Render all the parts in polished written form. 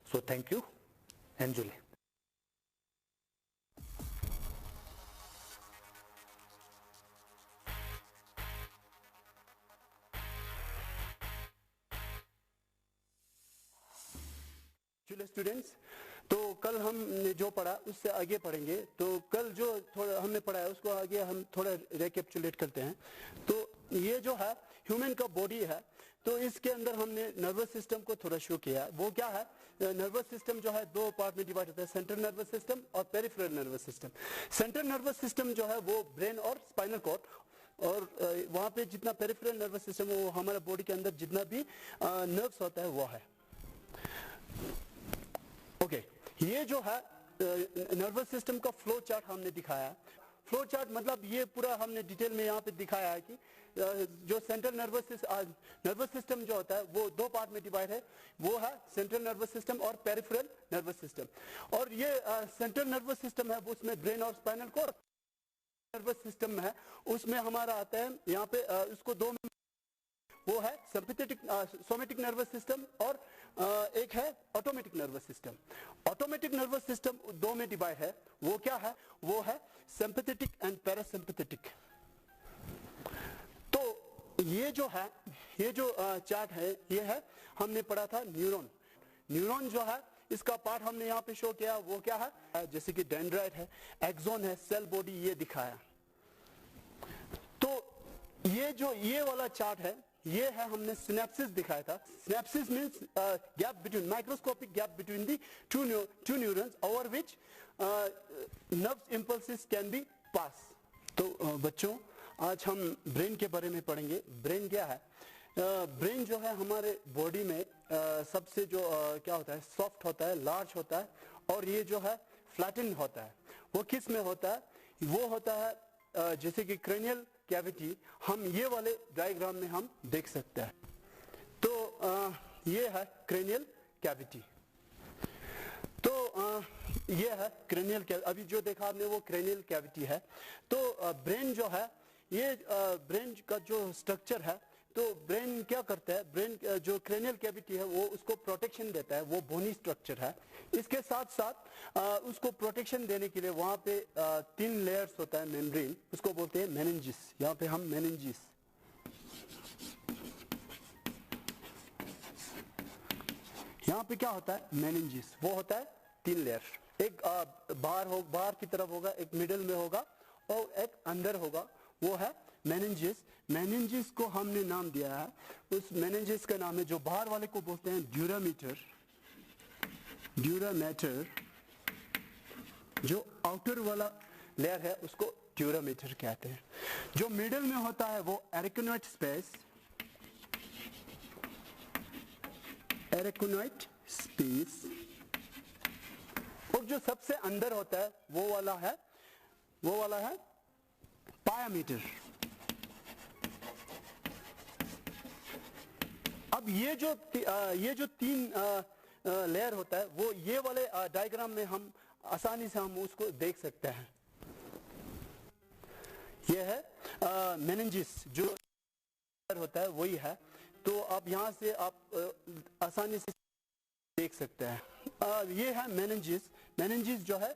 So thank you and Julie. चलिए students, तो कल हमने जो पढ़ा उससे आगे पढ़ेंगे। तो कल जो थोड़ा हमने पढ़ा है उसको आगे हम थोड़ा रिकैपिचुलेट करते हैं। तो ये जो है ह्यूमन का बॉडी है, तो इसके अंदर हमने नर्वस सिस्टम को थोड़ा शो किया। वो क्या है, नर्वस सिस्टम जो है दो पार्ट में डिवाइड होता है, सेंट्रल नर्वस सिस्टम और peripheral nervous system. Central nervous system जो है वो ब्रेन और स्पाइनल कॉर्ड, और वहाँ पे जितना पेरिफेरल नर्वस सिस्टम वो हमारे बॉडी के अंदर जितना भी नर्व्स होता है वो है। ओके, ये जो है नर्वस सिस्टम का फ्लो चार्ट हमने दिखाया। फ्लो चार्ट मतलब ये पूरा हमने डिटेल में यहाँ पे दिखाया है कि जो सेंट्रल नर्वस सिस्टम जो होता है वो दो पार्ट में डिवाइड है। वो है सेंट्रल नर्वस सिस्टम और पेरिफेरल नर्वस सिस्टम। और ये सेंट्रल नर्वस सिस्टम है, उसमें ब्रेन और स्पाइनल कॉर्ड। नर्वस सिस्टम है उसमें हमारा आता है यहाँ पे उसको दो, वो है सोमेटिक नर्वस सिस्टम और एक है automatic nervous system. Automatic nervous system दो में डिवाइड है। वो क्या है, वो है सिंपैथेटिक एंड पैरासिम्पैथेटिक। तो ये जो है, ये जो चार्ट है, ये है हमने पढ़ा था न्यूरॉन। न्यूरॉन जो है इसका पार्ट हमने यहाँ पे शो किया। वो क्या है, जैसे कि डेंड्राइट है, एक्सोन है, सेल बॉडी, ये दिखाया। तो ये जो ये वाला चार्ट है, ये है हमने सिनेप्सिस दिखाया था। Synapsis means gap between, microscopic gap between the two neurons over which nerves impulses can be pass. तो बच्चों, आज हम ब्रेन के बारे में पढ़ेंगे। ब्रेन क्या है? ब्रेन जो है हमारे बॉडी में सबसे जो क्या होता है, सॉफ्ट होता है, लार्ज होता है, और ये जो है फ्लैटेन होता है। वो किस में होता है? वो होता है जैसे कि क्रेनियल कैविटी, हम ये वाले डायग्राम में हम देख सकते हैं। तो ये है क्रेनियल कैविटी। तो ये है क्रेनियल कैविटी, अभी जो देखा आपने वो क्रेनियल कैविटी है। तो ब्रेन जो है, ये ब्रेन का जो स्ट्रक्चर है, तो ब्रेन क्या करता है, ब्रेन जो क्रेनियल कैविटी है वो उसको प्रोटेक्शन देता है, वो बोनी स्ट्रक्चर है। इसके साथ साथ उसको प्रोटेक्शन देने के लिए वहाँ पे 3 लेयर्स होता है मेम्ब्रेन, उसको बोलते हैं मेनिंजिस। यहाँ पे हम मेनिंजिस, यहाँ पे क्या होता है, मेनिंजिस, वो होता है 3 लेयर। एक बाहर की तरफ होगा, एक मिडिल में होगा और एक अंदर होगा, वो है मेनिंजिस। मेनिंजिस को हमने नाम दिया है, उस मेनिंजिस का नाम है, जो बाहर वाले को बोलते हैं ड्यूरामीटर। ड्यूरामीटर, जो आउटर वाला लेयर है उसको ड्यूरामीटर कहते हैं। जो मिडिल में होता है वो एरिकोनॉइड स्पेस, एरिकोनॉइड स्पेस, और जो सबसे अंदर होता है वो वाला है पायामीटर। अब ये जो 3 लेयर होता है, वो ये वाले डायग्राम में हम आसानी से हम उसको देख सकते हैं। ये है मेनिंजिस, जो लेयर होता है वही है। तो अब यहाँ से आप आसानी से देख सकते हैं। ये है मेनिंजिस। मेनिंजिस जो है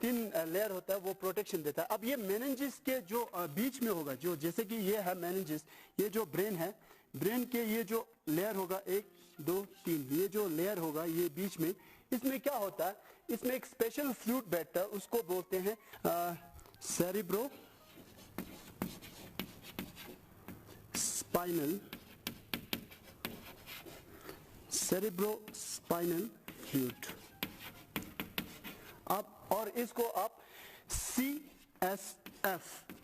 3 लेयर होता है, वो प्रोटेक्शन देता है। अब ये मेनिंजिस के जो बीच में होगा, जो जैसे कि ये है मेनिंजिस, ये जो ब्रेन है, ब्रेन के ये जो लेयर होगा 1 2 3, ये जो लेयर होगा ये बीच में, इसमें क्या होता है, इसमें एक स्पेशल फ्लूइड बैठता है, उसको बोलते हैं सेरिब्रो स्पाइनल फ्लूइड। और इसको आप CSF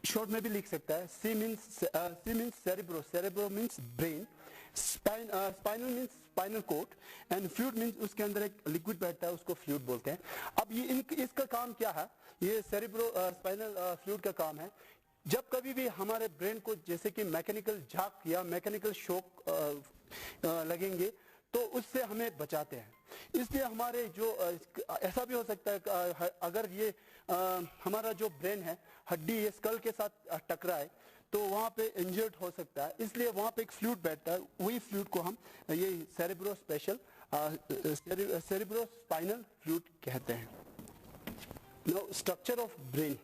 शॉर्ट में भी लिख सकता है। C means cerebro, cerebro means brain, spinal means spinal cord, and fluid means उसके अंदर एक लिक्विड बैठता है, उसको फ्लूइड बोलते हैं। अब ये इसका काम क्या है, ये सेरिब्रो स्पाइनल फ्लूइड का काम है, जब कभी भी हमारे ब्रेन को जैसे कि मैकेनिकल झटका या मैकेनिकल शॉक लगेंगे तो उससे हमें बचाते हैं। इसलिए हमारे जो ऐसा भी हो सकता है अगर ये हमारा जो ब्रेन है, हड्डी ये स्कल के साथ टकराए तो वहाँ पे इंजर्ड हो सकता है, इसलिए वहाँ पे एक फ्लूइड बैठता है, वही फ्लूइड को हम ये सेरिब्रो स्पेशल सेरिब्रोस्पाइनल फ्लूइड कहते हैं। Now structure of brain.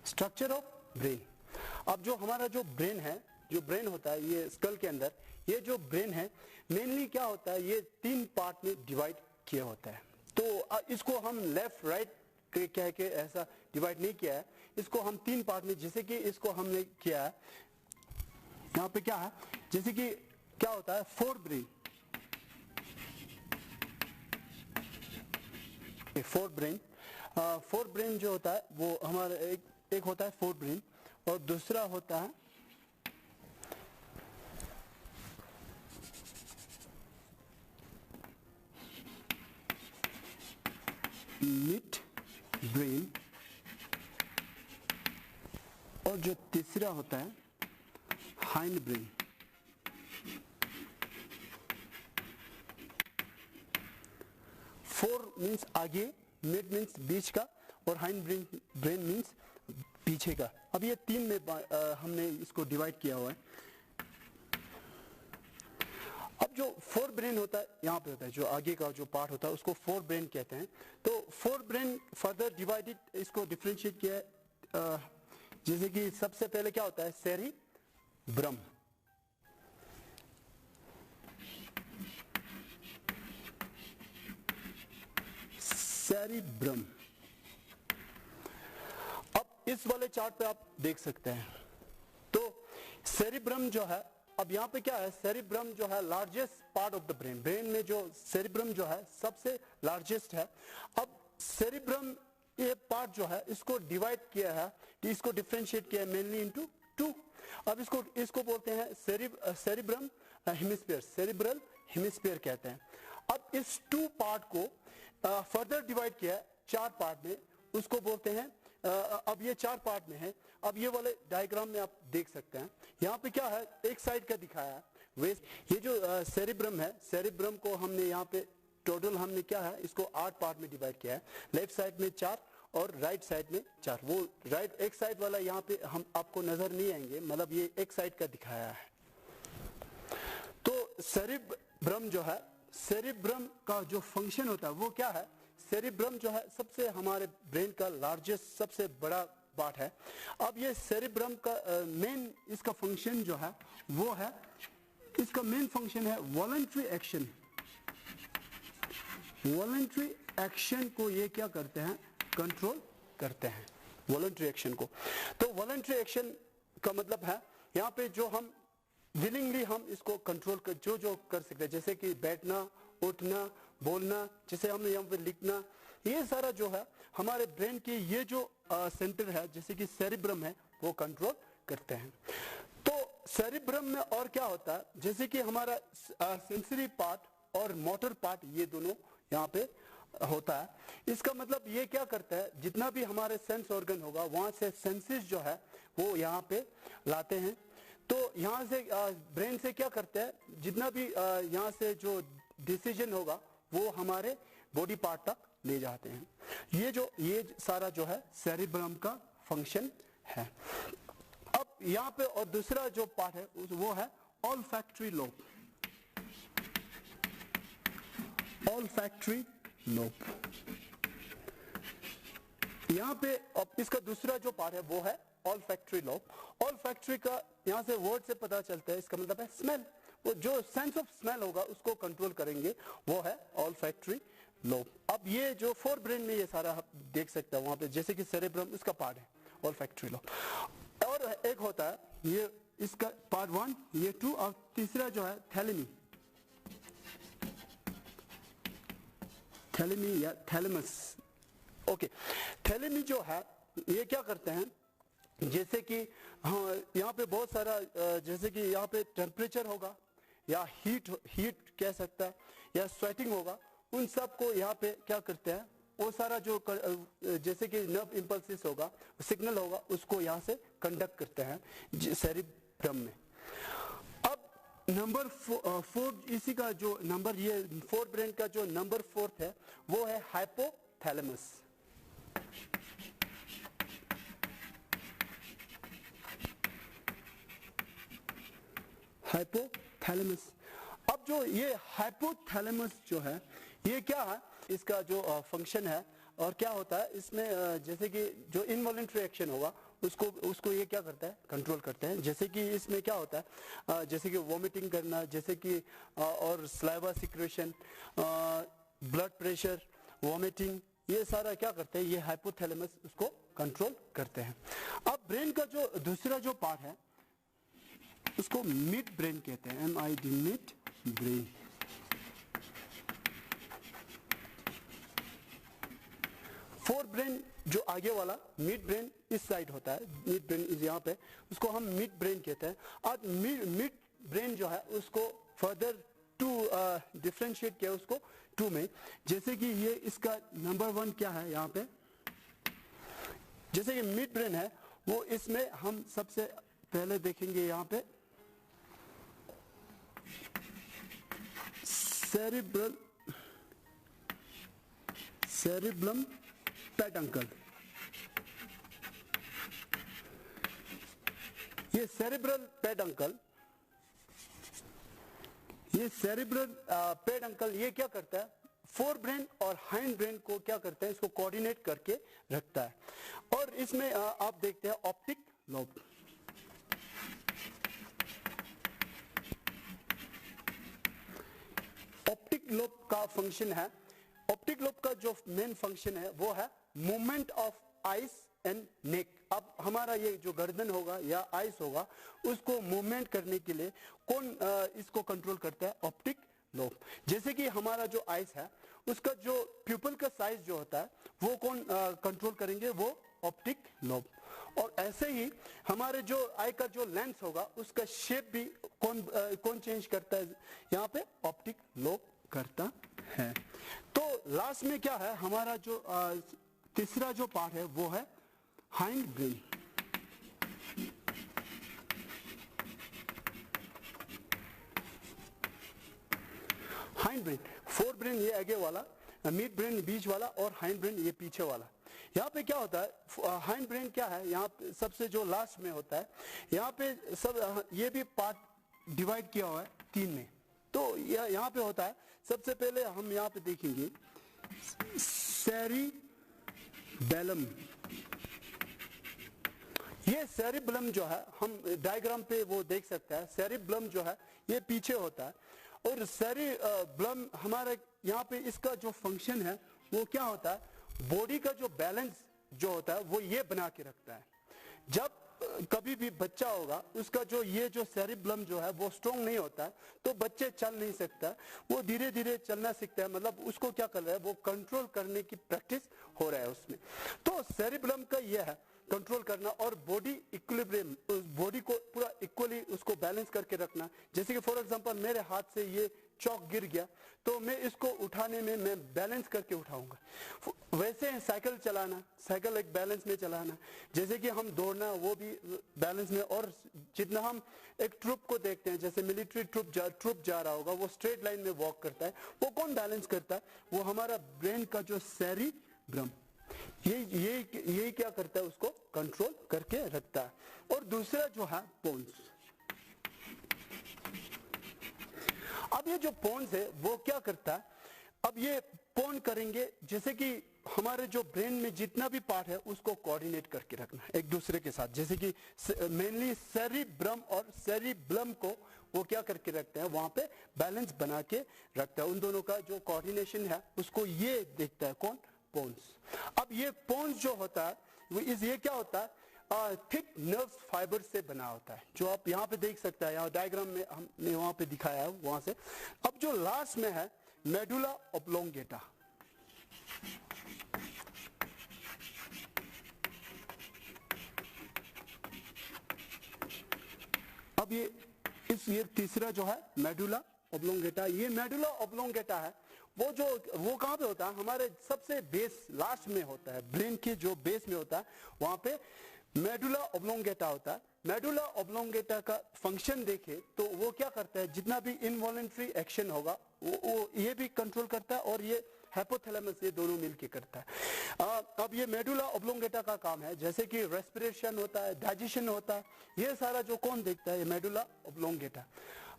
Structure of brain. अब जो हमारा जो ब्रेन है, जो ब्रेन होता है ये स्कल के अंदर, ये जो ब्रेन है मेनली क्या होता है, ये 3 पार्ट में डिवाइड किया होता है। तो इसको हम लेफ्ट राइट कह के ऐसा डिवाइड नहीं किया है, इसको हम 3 पार्ट में, जैसे कि इसको हमने किया है यहाँ पे क्या है, जैसे कि क्या होता है फोर ब्रेन, फोर ब्रेन जो होता है वो हमारा एक होता है फोर ब्रेन और दूसरा होता है मिड ब्रेन और जो तीसरा होता है हाइंड ब्रेन। फोर मीन्स आगे, मिड मीन्स बीच का और हाइंड ब्रेन मीन्स पीछे का। अब ये 3 में हमने इसको डिवाइड किया हुआ है। अब जो फोर ब्रेन होता है यहाँ पे होता है, जो आगे का जो पार्ट होता है उसको फोर ब्रेन कहते हैं। तो फोर ब्रेन फर्दर डिवाइडेड, इसको डिफरेंशिएट किया है। जैसे कि सबसे पहले क्या होता है सेरिब्रम, सेरिब्रम। अब इस वाले चार्ट पे आप देख सकते हैं, तो सेरिब्रम जो है, अब यहाँ पे क्या है, सेरिब्रम जो है largest part of the brain, brain में जो सेरिब्रम जो है सबसे लार्जेस्ट है। अब सेरिब्रम ये पार्ट जो है इसको डिवाइड किया है, इसको डिफरेंशिएट किया है मेनली इनटू 2। अब इसको बोलते हैं सेरिब्रम हेमिस्फीयर, सेरिब्रल हेमिस्फीयर कहते हैं। अब इस 2 पार्ट को फर्दर डिवाइड किया है 4 पार्ट में, उसको बोलते हैं अब ये 4 पार्ट में है। अब ये वाले डायग्राम में आप देख सकते हैं, यहाँ पे क्या है एक साइड का दिखाया है वेस्ट। ये जो सेरिब्रम है, सेरिब्रम को हमने यहाँ पे टोटल हमने क्या है इसको 8 पार्ट में डिवाइड किया है। लेफ्ट साइड में 4 और राइट साइड में 4। वो राइट एक साइड वाला यहाँ पे हम आपको नजर नहीं आएंगे, मतलब ये एक साइड का दिखाया है। तो सेरिब्रम जो है, सेरिब्रम का जो फंक्शन होता है वो क्या है, सेरिब्रम जो है सबसे हमारे ब्रेन का लार्जेस्ट सबसे बड़ा पार्ट है। अब ये सेरिब्रम का मेन इसका फंक्शन जो है वो है, इसका मेन फंक्शन है वॉलंटरी एक्शन। वॉलंटरी एक्शन को ये क्या करते हैं, कंट्रोल करते हैं वॉलंटरी एक्शन को। तो वॉलंटरी एक्शन का मतलब है यहाँ पे जो हम विलिंगली हम इसको कंट्रोल कर जो कर सकते हैं, जैसे कि बैठना, उठना, बोलना, जैसे हमने यहाँ पे लिखना, ये सारा जो है हमारे ब्रेन की ये जो सेंटर है जैसे कि सेरिब्रम है वो कंट्रोल करते हैं। तो सेरिब्रम में और क्या होता है, जैसे कि हमारा सेंसरी पार्ट और मोटर पार्ट ये दोनों यहाँ पे होता है। इसका मतलब ये क्या करता है, जितना भी हमारे सेंस ऑर्गन होगा वहां से सेंसेस जो है वो यहाँ पे लाते हैं। तो यहाँ से ब्रेन से क्या करते हैं, जितना भी यहाँ से जो डिसीजन होगा वो हमारे बॉडी पार्ट तक ले जाते हैं। ये सारा जो है सेरिब्रम का फंक्शन है। अब यहाँ पे और दूसरा जो पार्ट है वो है ऑल्फैक्टरी लोब। ऑल्फैक्टरी लोब यहाँ पे, अब इसका दूसरा जो पार्ट है वो है ऑल्फैक्टरी लोब। ऑल्फैक्टरी का यहाँ से वर्ड से पता चलता है, इसका मतलब है स्मेल। वो जो सेंस ऑफ स्मेल होगा उसको कंट्रोल करेंगे, वो है ऑल्फैक्टरी लोब। अब ये जो फोर ब्रेन में ये सारा आप देख सकते हैं वहां पे, जैसे कि सेरेब्रम इसका पार्ट है ऑल्फैक्टरी लोब। और एक होता है ये इसका पार्ट 1, ये 2 और तीसरा जो है थैलेमी, थैलेमी या थैलेमस। ओके, थैलेमी जो है ये क्या करते हैं, जैसे कि हाँ यहाँ पे बहुत सारा जैसे कि यहाँ पे टेम्परेचर होगा या हीट कह सकता है या स्वेटिंग होगा, उन सब को यहाँ पे क्या करते हैं, वो सारा जो जैसे कि नर्व इम्पल्सिस होगा, सिग्नल होगा, उसको यहाँ से कंडक्ट करते हैं सेरिब्रम में। अब नंबर 4 इसी का जो नंबर, ये फोर ब्रेन का जो नंबर 4 है वो है हाइपोथैलेमस। हाइपोथैलेमस। अब जो ये हाइपोथैलेमस जो है ये क्या है, इसका जो फंक्शन है और क्या होता है इसमें, जैसे कि जो इनवॉलंटरी एक्शन होगा उसको ये क्या करता है, कंट्रोल करते हैं। जैसे कि इसमें क्या होता है, जैसे कि वोमिटिंग करना, जैसे कि और saliva secretion, blood pressure, vomiting, ये सारा क्या करते हैं, ये हाइपोथैलेमस उसको कंट्रोल करते हैं। अब ब्रेन का जो दूसरा जो पार्ट है उसको मिड ब्रेन कहते हैं, MID, mid brain. Fore brain जो आगे वाला, मिड ब्रेन इस साइड होता है, मिड ब्रेन इस यहाँ पे, उसको हम मिड ब्रेन कहते हैं। और मिड ब्रेन जो है उसको फर्दर टू डिफ्रेंशिएट किया उसको टू में। जैसे कि ये इसका नंबर 1 क्या है यहाँ पे, जैसे कि मिड ब्रेन है वो, इसमें हम सबसे पहले देखेंगे यहाँ पे सेरिब्रम पेडंकल। ये सेरिब्रल पेडंकल, ये सेरिब्रल पेडंकल ये क्या करता है, फोर ब्रेन और हाइंड ब्रेन को क्या करता है, इसको कोऑर्डिनेट करके रखता है। और इसमें आप देखते हैं ऑप्टिक लोब। ऑप्टिक लोब का फंक्शन है, ऑप्टिक लोब का जो मेन फंक्शन है वो है movement of ice and neck. अब हमारा ये जो गर्दन होगा या आइस होगा उसको मूवमेंट करने के लिए कौन इसको कंट्रोल करता है, ऑप्टिक लोब। जैसे कि हमारा जो आइस है उसका जो प्यूपल का साइज जो होता है वो कौन कंट्रोल करेंगे, वो ऑप्टिक लोब। और ऐसे ही हमारे जो आई का जो लेंस होगा उसका शेप भी कौन चेंज करता है, यहाँ पे ऑप्टिक लोब करता है। तो लास्ट में क्या है, हमारा जो तीसरा जो पार्ट है वो है hind brain. Hind brain, fore brain ये आगे वाला, मिड ब्रेन बीच वाला और हाइंड ब्रेन ये पीछे वाला। यहाँ पे क्या होता है, हाइंड ब्रेन क्या है, यहाँ पे सबसे जो लास्ट में होता है, यहाँ पे सब ये भी पार्ट डिवाइड किया हुआ है 3 में। तो यहाँ पे होता है, सबसे पहले हम यहाँ पे देखेंगे सेरिबेलम। ये सेरिबेलम जो है हम डायग्राम पे वो देख सकते हैं, सेरिबेलम जो है ये पीछे होता है। और सेरिबेलम हमारे यहाँ पे इसका जो फंक्शन है वो क्या होता है, बॉडी का जो बैलेंस जो होता है वो ये बना के रखता है। जब कभी भी बच्चा होगा उसका जो ये जो सेरिबेलम जो है वो स्ट्रॉन्ग नहीं होता है तो बच्चे चल नहीं सकता, वो धीरे धीरे चलना सीखता है, मतलब उसको क्या कर रहा है, वो कंट्रोल करने की प्रैक्टिस हो रहा है उसमें। तो सेरिबेलम का ये है कंट्रोल करना और बॉडी इक्विलिब्रियम, उस बॉडी को पूरा इक्वली उसको बैलेंस करके रखना। जैसे कि फॉर एग्जांपल मेरे हाथ से ये चौक गिर गया तो मैं इसको उठाने में मैं बैलेंस करके उठाऊंगा। वैसे साइकिल चलाना, साइकिल एक बैलेंस में चलाना, जैसे कि हम दौड़ना वो भी बैलेंस में। और जितना हम एक ट्रुप को देखते हैं, जैसे मिलिट्री ट्रुप जा रहा होगा वो स्ट्रेट लाइन में वॉक करता है, वो कौन बैलेंस करता है, वो हमारा ब्रेन का जो सेरिब्रम, ये क्या करता है, उसको कंट्रोल करके रखता है। और दूसरा जो है पोन्स। अब ये जो पोन्स है वो क्या करता है, अब ये पोन करेंगे, जैसे कि हमारे जो ब्रेन में जितना भी पार्ट है उसको कोऑर्डिनेट करके रखना है एक दूसरे के साथ। जैसे कि मेनली सेरिब्रम और सेरिबेलम को वो क्या करके रखते हैं, वहां पे बैलेंस बना के रखता है। उन दोनों का जो कोऑर्डिनेशन है उसको ये देखता है, कौन, पोन्स। अब ये पोन्स जो होता है ये क्या होता है, थिक नर्व फाइबर से बना होता है, जो आप यहाँ पे देख सकते हैं, यहाँ डायग्राम में हमने वहां पे दिखाया है वहां से। अब जो लास्ट में है मेडुला ऑब्लोंगेटा। अब ये तीसरा जो है मेडुला ऑब्लोंगेटा। ये मेडुला ऑब्लोंगेटा है वो कहाँ पे होता है, हमारे सबसे बेस लास्ट में होता है, ब्रेन के जो बेस में होता है वहां पे मेडुला ऑब्लोंगेटा होता है। मेडुला ऑब्लोंगेटा का फंक्शन देखे तो वो क्या करता है, जितना भी इनवॉलंटरी एक्शन होगा वो ये भी कंट्रोल करता है और ये हाइपोथैलेमस, ये दोनों मिलके करता है। अब ये मेडुला ऑब्लोंगेटा का काम है, जैसे कि रेस्पिरेशन होता है, डाइजेशन होता है, ये सारा जो कौन देखता है, ये मेडुला ऑब्लोंगेटा।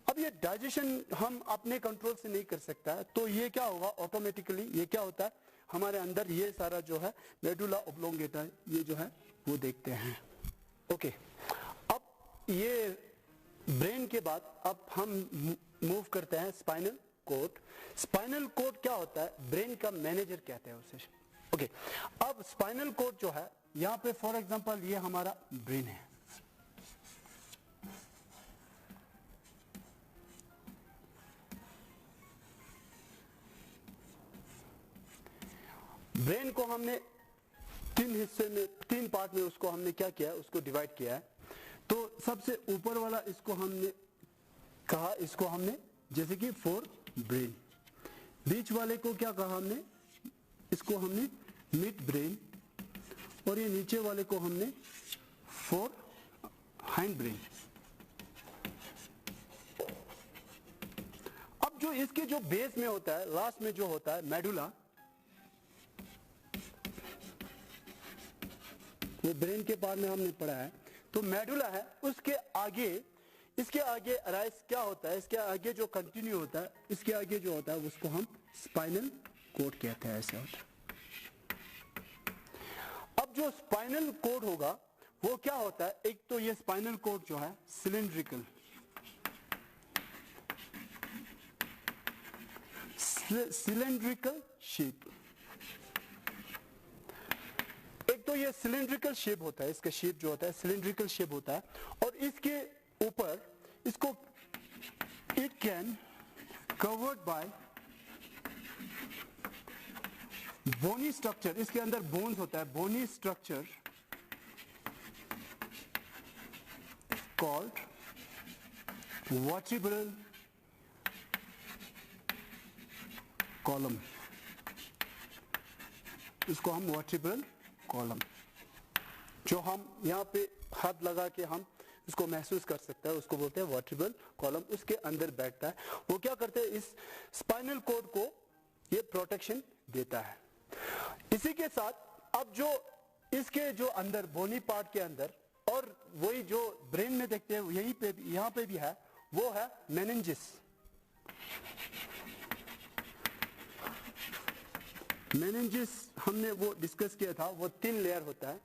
अब ये डाइजेशन हम अपने कंट्रोल से नहीं कर सकता है, तो ये क्या होगा, ऑटोमेटिकली ये क्या होता है, हमारे अंदर ये सारा जो है मेडुला ऑब्लोंगेटा ये जो है वो देखते हैं। ओके, अब ये ब्रेन के बाद अब हम मूव करते हैं स्पाइनल कोड। स्पाइनल कोड क्या होता है, ब्रेन का मैनेजर कहते हैं उसे। ओके, अब स्पाइनल कोड जो है यहाँ पे फॉर एग्जांपल ये हमारा ब्रेन है, ब्रेन को हमने तीन हिस्से में, तीन पार्ट में उसको हमने क्या किया है, उसको डिवाइड किया है। तो सबसे ऊपर वाला इसको हमने कहा, इसको हमने जैसे कि फोर ब्रेन, बीच वाले को क्या कहा हमने, इसको हमने मिड ब्रेन, और ये नीचे वाले को हमने फोर हाइंड ब्रेन। अब जो इसके जो बेस में होता है, लास्ट में जो होता है मेडुला, वो ब्रेन के पार्ट में हमने पढ़ा है, तो मेडुला है, उसके आगे, इसके आगे अराइज क्या होता है, इसके आगे जो कंटिन्यू होता है, इसके आगे जो होता है उसको हम स्पाइनल कोड कहते हैं, ऐसे होता है। अब जो स्पाइनल कोड होगा वो क्या होता है, एक तो ये स्पाइनल कोड जो है सिलिंड्रिकल, सिलिंड्रिकल शेप, एक तो ये सिलिंड्रिकल शेप होता है, इसका शेप जो होता है सिलिंड्रिकल शेप होता है, और इसके ऊपर इसको it can covered by bony structure, इसके अंदर बोन्स होता है, bony structure called vertebral column, इसको हम वर्टिब्रल कॉलम, जो हम यहाँ पे हाथ लगा के हम इसको महसूस कर सकते हैं, उसको बोलते हैं वर्टिब्रल कॉलम, उसके अंदर बैठता है। वो क्या करते हैं, इस स्पाइनल कोड को ये प्रोटेक्शन देता है। इसी के साथ अब जो इसके जो अंदर बोनी पार्ट के अंदर, और वही जो ब्रेन में देखते हैं यहीं पे यहाँ पे भी है, वो है मेनिंजिस। मेनिंजिस हमने वो डिस्कस किया था, वो 3 लेयर होता है,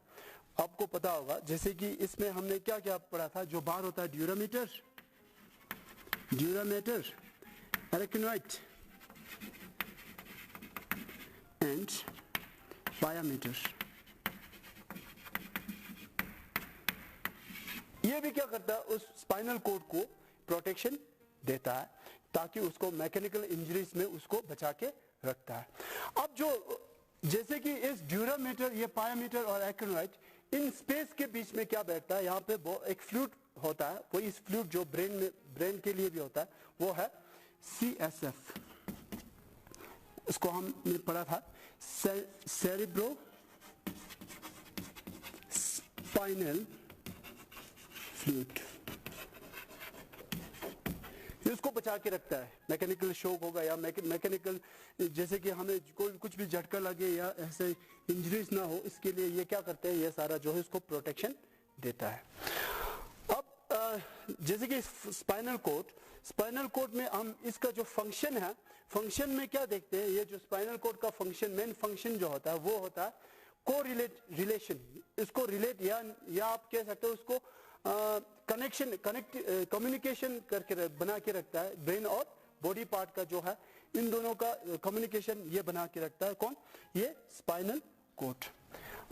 आपको पता होगा। जैसे कि इसमें हमने क्या क्या पढ़ा था, जो बाहर होता है dura mater, dura mater, arachnoid and pia mater. ये भी क्या करता है, उस स्पाइनल कोड को प्रोटेक्शन देता है, ताकि उसको मैकेनिकल इंजरीज में उसको बचा के रखता है। अब जो जैसे कि इस ड्यूरामीटर, ये पायामीटर और एरेक्नोइड, इन स्पेस के बीच में क्या बैठता है, यहाँ पे एक फ्लूइड होता है, वही इस फ्लूइड जो ब्रेन के लिए भी होता है, वो है CSF। इसको हमने पढ़ा था, सेरिब्रो स्पाइनल फ्लूइड। इसको बचा के रखता है, मैकेनिकल शॉक होगा या मैकेनिकल, जैसे कि हमें कोई कुछ भी झटका लगे या ऐसे इंजरीज ना हो, इसके लिए ये क्या करते हैं, ये सारा जो है इसको प्रोटेक्शन देता है। अब जैसे कि स्पाइनल कोड में हम इसका जो फंक्शन है, फंक्शन में क्या देखते हैं, ये जो स्पाइनल कोड का फंक्शन, मेन फंक्शन जो होता है वो होता है कोरिलेशन, इसको रिलेट या आप कह सकते हो उसको कम्युनिकेशन करके बना के रखता है, ब्रेन और बॉडी पार्ट का जो है, इन दोनों का कम्युनिकेशन ये बना के रखता है, कौन, ये स्पाइनल कोड।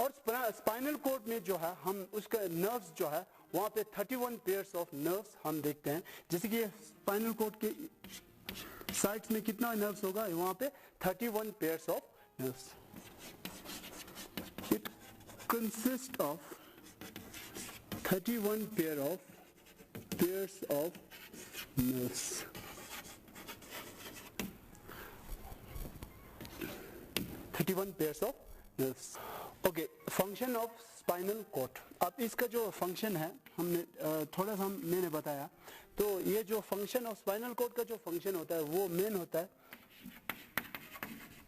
और स्पाइनल कोड में जो है हम उसका नर्व्स जो है, वहाँ पे 31 पेयर्स ऑफ नर्व्स हम देखते हैं। जैसे कि स्पाइनल कोड के साइड्स में कितना नर्व्स होगा, वहाँ पे 31 pairs of nerves. It consist of 31 pairs of nerves. 31 pairs of nerves. Okay, function of spinal cord. अब इसका जो फंक्शन है हमने थोड़ा सा मैंने बताया, तो ये जो फंक्शन ऑफ स्पाइनल कोड का जो फंक्शन होता है वो मेन होता है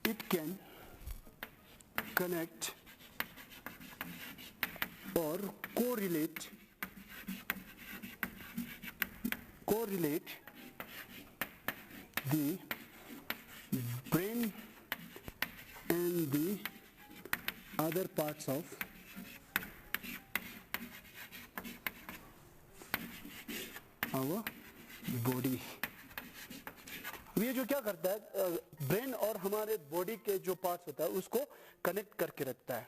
it can connect or correlate the brain and the other parts of our body. ये जो क्या करता है, ब्रेन और हमारे बॉडी के जो पार्ट्स होता है उसको कनेक्ट करके रखता है.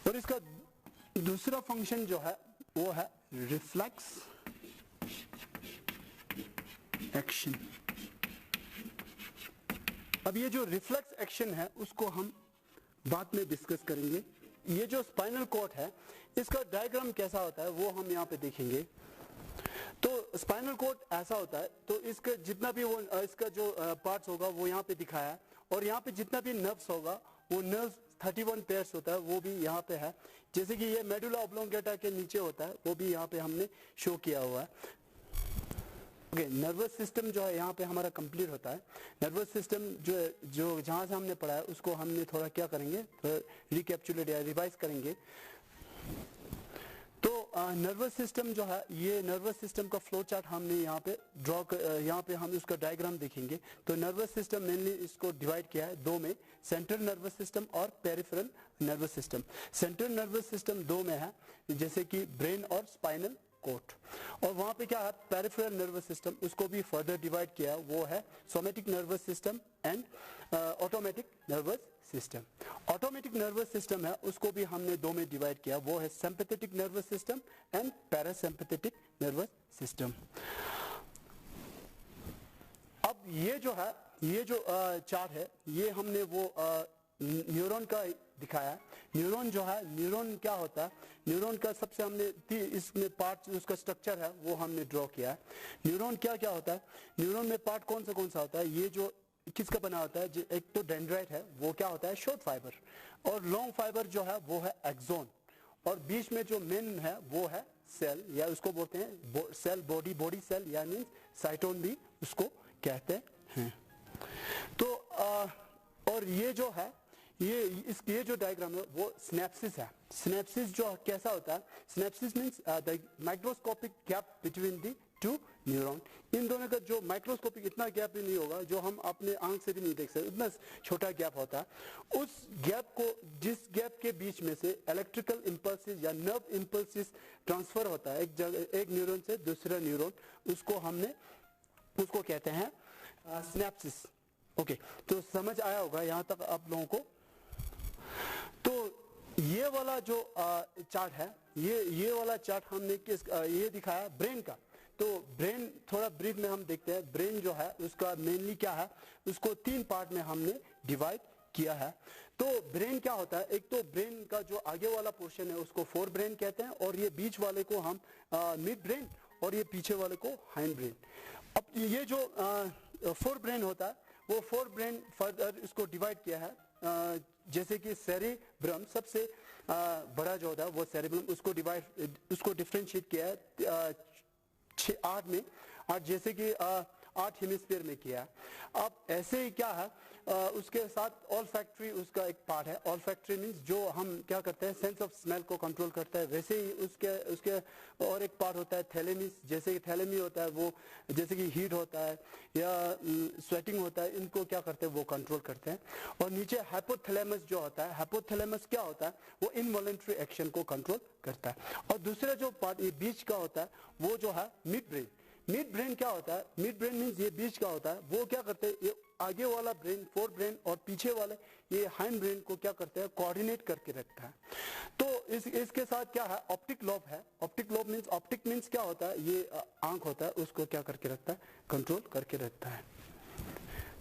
और इसका दूसरा फंक्शन जो है वो है रिफ्लेक्स एक्शन. अब ये जो रिफ्लेक्स एक्शन है उसको हम बाद में डिस्कस करेंगे. ये जो स्पाइनल कॉर्ड है इसका डायग्राम कैसा होता है वो हम यहाँ पे देखेंगे. तो स्पाइनल कॉर्ड ऐसा होता है, तो इसका जितना भी वो इसका जो पार्ट्स होगा वो यहाँ पे दिखाया है. और यहाँ पे जितना भी नर्व्स होगा वो नर्व्स 31 पेयर्स होता है वो भी यहाँ पे है. जैसे कि ये मेडुला ऑब्लोंगेटा के नीचे होता है वो भी यहाँ पे हमने शो किया हुआ है. ओके, नर्वस सिस्टम जो है यहाँ पे हमारा कंप्लीट होता है. नर्वस सिस्टम जो जहाँ से हमने पढ़ा है उसको हमने थोड़ा क्या करेंगे, रिकैप्चुलेट या रिवाइज करेंगे. तो नर्वस सिस्टम जो है, ये नर्वस सिस्टम का फ्लो चार्ट हमने यहाँ पे यहाँ पे हम उसका डायग्राम देखेंगे. तो नर्वस सिस्टम मेनली इसको डिवाइड किया है दो में, सेंट्रल नर्वस सिस्टम और peripheral nervous system. Central nervous system दो में है, जैसे कि ब्रेन और स्पाइनल कॉर्ड. और वहाँ पे क्या है, पेरिफेरल नर्वस सिस्टम, उसको भी फर्दर डिवाइड किया, वो है somatic nervous system and automatic nervous system. Automatic nervous system है उसको भी हमने दो में डिवाइड किया, वो है sympathetic nervous system and parasympathetic nervous system. अब ये जो है, ये जो चार्ट है ये हमने वो न्यूरॉन का दिखाया. न्यूरॉन जो है, न्यूरॉन क्या होता है, न्यूरॉन का सबसे हमने इसमें पार्ट उसका स्ट्रक्चर है वो हमने ड्रॉ किया है. न्यूरॉन क्या क्या होता है, न्यूरॉन में पार्ट कौन सा होता है, ये जो किसका बना होता है, एक तो डेंड्राइट है वो क्या होता है शॉर्ट फाइबर, और लॉन्ग फाइबर जो है वो है एक्सोन, और बीच में जो मेन है वो है सेल, या उसको बोलते हैं सेल बॉडी सेल, यानी साइटोन भी उसको कहते हैं. तो और ये जो है ये जो डायग्राम है वो सिनेप्सिस है. सिनेप्सिस जो कैसा होता है, synapsis means the microscopic gap between the two neuron. इन दोनों का जो माइक्रोस्कोपिक इतना गैप भी नहीं होगा, जो हम अपने आंख से भी नहीं देख सकते, इतना छोटा गैप होता है. उस गैप को, जिस गैप के बीच में से इलेक्ट्रिकल इंपल्सेस या नर्व इंपल्सेस ट्रांसफर होता है एक न्यूरॉन से दूसरा न्यूरॉन, उसको कहते हैं सिनेप्सिस. ओके, तो समझ आया होगा यहाँ तक आप लोगों को. तो ये वाला जो चार्ट है, ये वाला चार्ट हमने ये दिखाया ब्रेन का. तो ब्रेन थोड़ा ब्रीफ में हम देखते हैं. ब्रेन जो है उसका मेनली क्या है, उसको तीन पार्ट में हमने डिवाइड किया है. तो ब्रेन क्या होता है, एक तो ब्रेन का जो आगे वाला पोर्शन है उसको फोर ब्रेन कहते हैं, और ये बीच वाले को हम मिड ब्रेन, और ये पीछे वाले को हाइंड ब्रेन. अब ये जो फोर ब्रेन होता है वो फोर ब्रेन फर्दर इसको डिवाइड किया है. जैसे कि सेरेब्रम सबसे बड़ा जो होता है वो सेरेब्रम, उसको डिफरेंशिएट किया है 8 में, और जैसे कि 8 हेमिस्फीयर में किया. अब ऐसे ही क्या है, उसके साथ ऑल्फैक्टरी उसका एक पार्ट है. ऑल्फैक्टरी मींस जो हम क्या करते हैं सेंस ऑफ स्मेल को कंट्रोल करता है, वैसे ही उसके और एक पार्ट होता है थैलेमिस. जैसे कि थैलेमी होता है वो, जैसे कि हीट होता है या स्वेटिंग होता है, इनको क्या करते हैं वो कंट्रोल करते हैं. और नीचे हाइपोथैलेमस जो होता है, हाइपोथैलेमस क्या होता है, वो इनवॉलंटरी एक्शन को कंट्रोल करता है. और दूसरा जो पार्ट ये बीच का होता है वो जो है मिड ब्रेन. मिड ब्रेन क्या होता है, मिड ब्रेन मींस ये बीच का होता है, वो क्या करते हैं, ये आगे वाला ब्रेन फोर ब्रेन और पीछे वाले ये हाइंड ब्रेन को क्या करते हैं, कोऑर्डिनेट करके रखता है. तो इसके साथ क्या है, ऑप्टिक लोब है. Optic lobe means, optic means क्या होता है, ये आंख होता है, उसको क्या करके रखता है, कंट्रोल करके रखता है.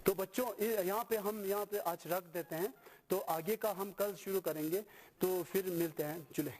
तो बच्चों यहाँ पे आज रख देते हैं, तो आगे का हम कल शुरू करेंगे. तो फिर मिलते हैं, चले.